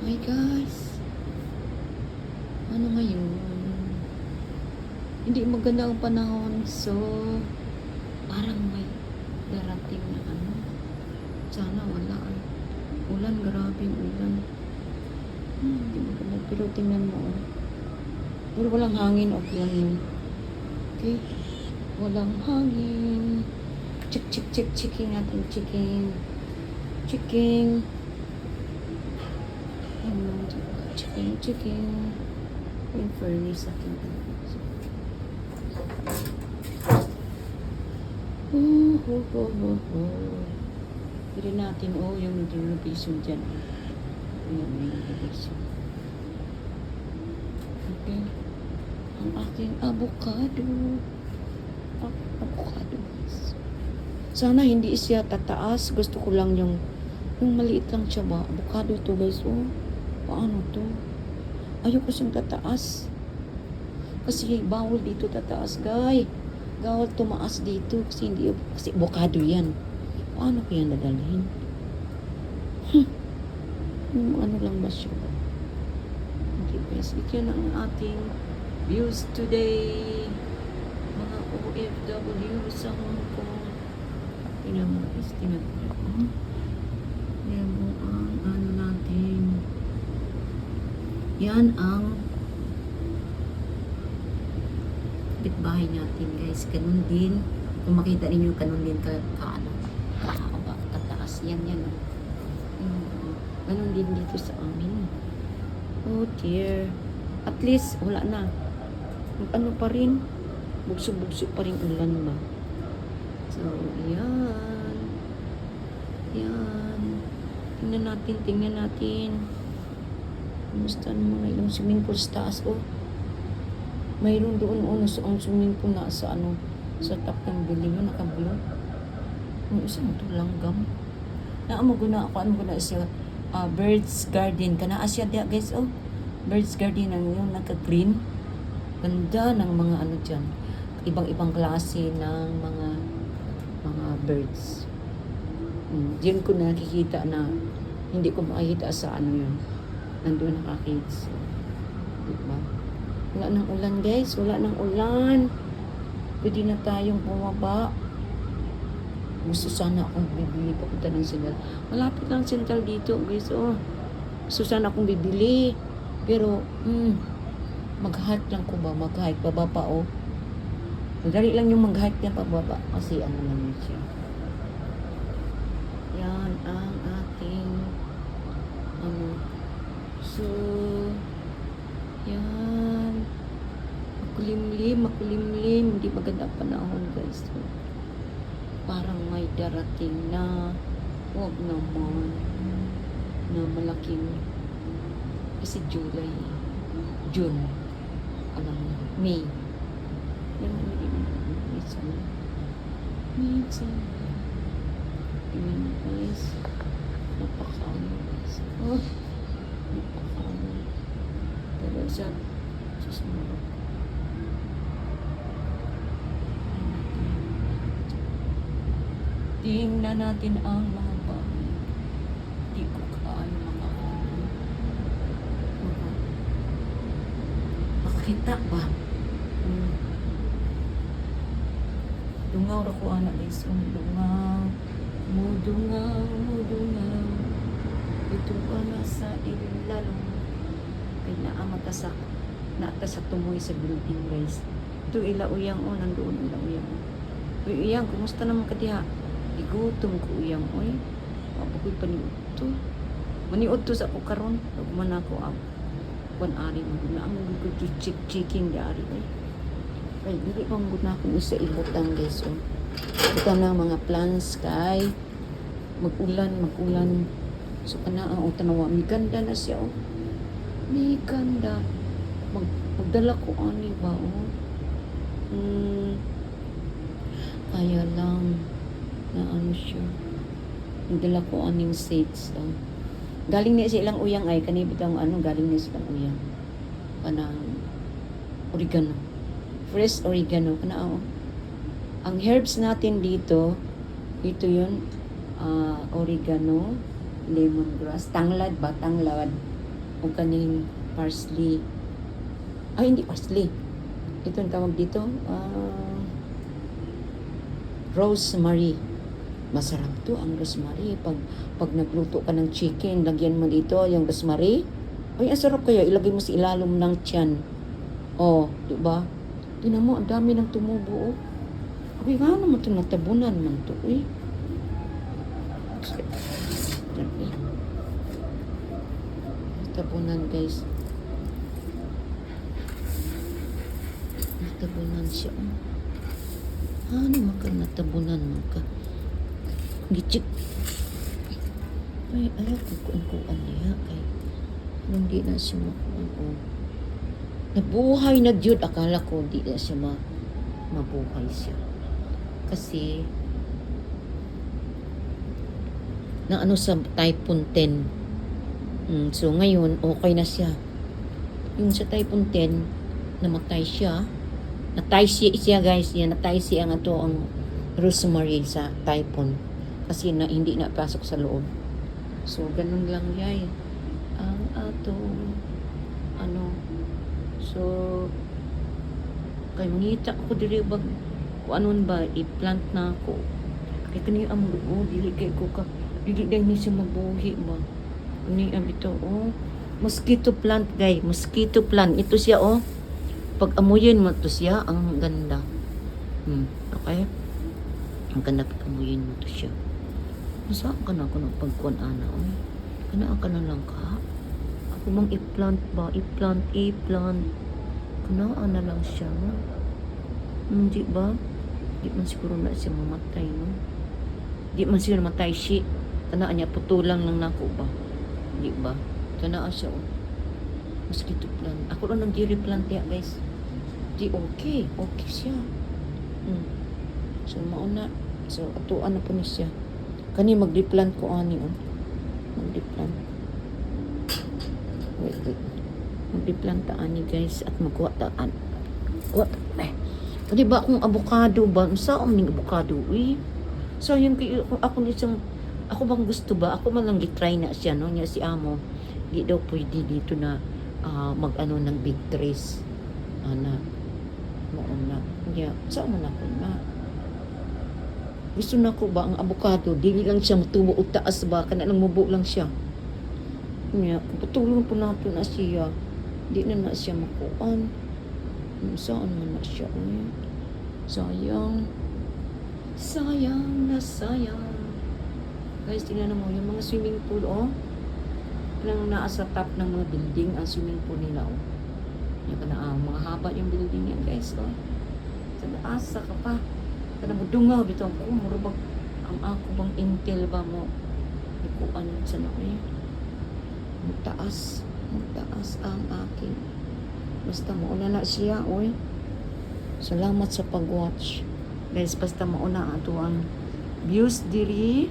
Hi guys, ano ngayon? Hindi maganda ang panahon, so parang may darating na ano. Sana wala ay. Ulan, grabing ulan. Hindi maganda, pero tingnan mo. Oh. Pero walang hangin, okay lang yun. Okay? Walang hangin. Checking natin, checking. Checking. Yung furnace akin. Pili natin, yung renovation dyan. Yung renovation. Okay. Ang aking avocado. Avocado. Sana hindi siya tataas. Gusto ko lang yung maliit lang siya ba. Avocado to guys. Oh, paano to? Ayoko siyang tataas. Kasi bawal dito tataas, guys. Bawal tumaas dito kasi hindi, kasi avocado yan. Paano ko yan dadalhin? Ano lang ba siya? Okay, guys. Ito yan ang ating views today. Mga OFW sa Hong Kong. Tingnan mo, guys. Tingnan mo. Tingnan mo ang ano natin. Yan ang bahay natin, guys. Ganun din. Kung makita ninyo, ganun din kataas. Yan. Ganun din dito sa amin. Oh dear. At least, wala na. Ano pa rin? Bugso-bugso pa rin ulan ba? So, yan. Tingnan natin. Kumusta naman yung swimming pool sa taas, oh. Mayroon doon ang swimming pool na sa top ng building mo, nakablok. Yung isang ito langgam. Ano guna siya, bird's garden. Kana asya dia guys, oh. Bird's garden yung naka-green. Ganda ng mga dyan. Ibang-ibang klase ng mga birds. Diyan ko nakikita na hindi ko makikita sa yun. Nandun naka-kids. Diba? Wala nang ulan, guys. Pwede na tayong bumaba. Gusto sana akong bibili papunta ng Central. Malapit lang Central dito, guys. Oh. Gusto sana akong bibili. Pero, mag-hike lang ko ba? Mag-hike. Baba pa, oh. Madali lang yung mag-hike niya pababa. Kasi lang yun siya. Yan ang ating So, yan. Makulimlim. Hindi maganda panahon, guys. So, parang may darating na huwag naman na malaking kasi June. Alam mo, May. Minsan. Tingnan mo, guys. Napakaano, guys. Oh. Napakaano. Pero siya, susunod. Tingnan natin ang mga bahay. Di ko kaayo makakano. Makakita ba? Dungaw ra ko anak guys. Mudungaw. Ito ka na sa ilalong. Ay naamata sa tumoy sa building, guys. Ito ilauyang nandoon ilauyang. Uy, uyang, kumusta naman ka diha? Igutom ko uyang, oy. Apoy paniud to. Maniud to sa ako karon. Pagman ako ari mo na ang good checking di ari ay. Ay, dili pang gud na akong isa ibutang, guys. Oh. Ito na mga plants kay magulan. So kana ang tanawa, mi ganda na siya, oh. Mi ganda. Magdala ko ani ba, oh. Kaya lang na siya. Nagdala ko aning seeds. Galing niya silang uyang ay kanibitang galing niya silang uyang. Kanang oregano. Fresh oregano. Ang herbs natin dito, ito yun, oregano, lemongrass, tanglad. o kaning parsley. Ay, hindi parsley. Ito ang tawag dito. Rosemary. Masarap to ang rosemary. Pag nagluto ka ng chicken, lagyan mo dito yung rosemary. Ay, ang sarap kaya. Ilagay mo sa ilalim ng tiyan. Oh, di ba? Tingnan mo, ang dami ng tumubo. Oh. Ay, nga naman ito natabunan man to. Eh. Natabunan, guys. Natabunan siya. Ano maka natabunan maka? Gicik. Ay, ayaw ko kuan niya. Kay, hindi na siya makuha. Nabuhay na Diyod. Akala ko di na siya mabuhay siya. Kasi, na ano sa Typhoon 10. So, ngayon, okay na siya. Yung sa Typhoon 10, namatay siya. Natay siya guys. Yan, natay siya ang rosemary sa Typhoon. Kasi hindi na pasok sa loob. So, ganun lang yan. Ang so, kay mangita ako dili bag kung anon ba, i-plant na ako. Kaya kani ang dili kay ko ka, dili dahil ni siya mabuhi ba. Ni abito, mosquito plant guys, mosquito plant. Ito siya, pag amuyin mo to siya, ang ganda. Okay? Ang ganda pag amuyin mo to siya. Masaan ka na ako ng pagkuhan, ana? Kanaan ka na lang ka? Ako mang i-plant ba? I-plant. Kanaan na lang siya. Hindi ba? Di man siguro na siya mamatay, no? Di man siguro mamatay siya. Kanaan niya, putulang lang na ako ba? Di ba? Kanaan siya, mosquito plant. Ako lang nag-replant ya, guys. Di okay. Okay siya. So, mauna. So, atuan na po niya siya. Kani mag-replant ko ani, Mag-replant. Wait. Mag-replant ta ani, guys. At magkuha taan. Di ba akong avocado ba? Saan ning avocado, So, yung ako nisang, ako bang gusto ba? Ako man lang gitry na siya, no? Niya si Amo. Di daw pwede dito na mag-ano ng big trees. Mauna. Yeah. Saan man ako na? Gusto na ko ba ang avocado? Dili lang siya matubo o taas ba? Kana lang mubo lang siya. Yeah. Patulong po nato na siya. Di na siya makuan. Saan man na siya? Sayang. Sayang na sayang. Guys, tingnan mo yung mga swimming pool, nang nasa top ng mga building ang swimming pool nila, yung mga haba yung building yan, guys, sa taas ka pa kana mo dungaw bitaw ko murabag ang ako bang intel ba mo ikuan sa na mutaas ang akin basta mauna na siya, salamat sa pag-watch, guys. Basta mauna ato ang views diri,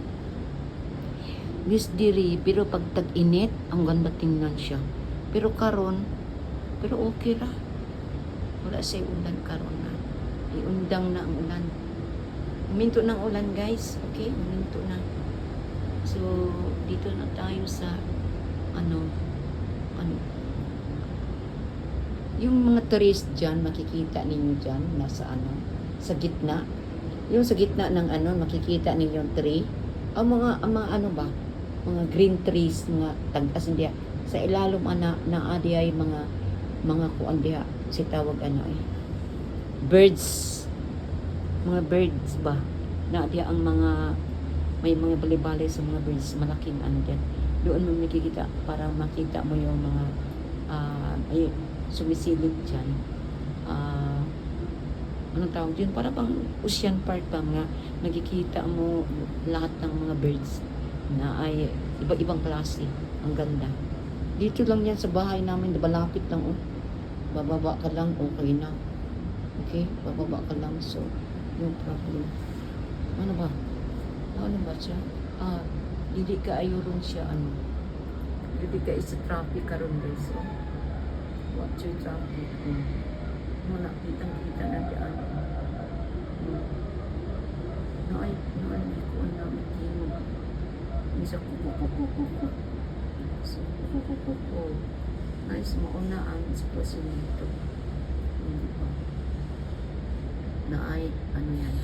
pero pag tag-init, ang ganda tingnan siya. Pero okay ra. Wala siya ulan karon na. Iundang na ang ulan. Huminto ng ulan, guys. Okay? Huminto na. So, dito na tayo sa yung mga trees dyan, makikita ninyo dyan, nasa sa gitna. Yung sa gitna ng makikita ninyo yung tree. Ang mga mga green trees, mga tag-as diya sa ilalom naadi ay mga kuan diha si tawag birds, mga birds ba na diya ang may mga bali-bali sa mga birds, malaking diyan. Doon mo makikita para makita mo yung mga sumisilip dyan. Anong tawag dyan? Para bang ocean park ba, mga nakikita mo lahat ng mga birds na ay iba-ibang klase. Ang ganda. Dito lang yan sa bahay namin, malapit lang, bababa ka lang, okay na. Okay? Bababa ka lang. So, yung problem. Ano ba siya? Hindi ka ayurong siya, hindi ka isa traffic karon, guys. Watch your traffic. Muna, kitang-kita na dyan. Hindi ko namin tingog. Isa ko. Nice, mauna ang sitwasyon dito. Hindi ba? Na ay, ano yan?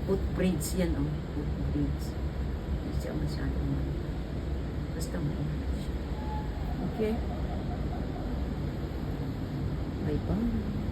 Footbridge yan, oh. Footbridge. Hindi siya masyadong malaki. Basta mauna siya. Okay? Bye-bye.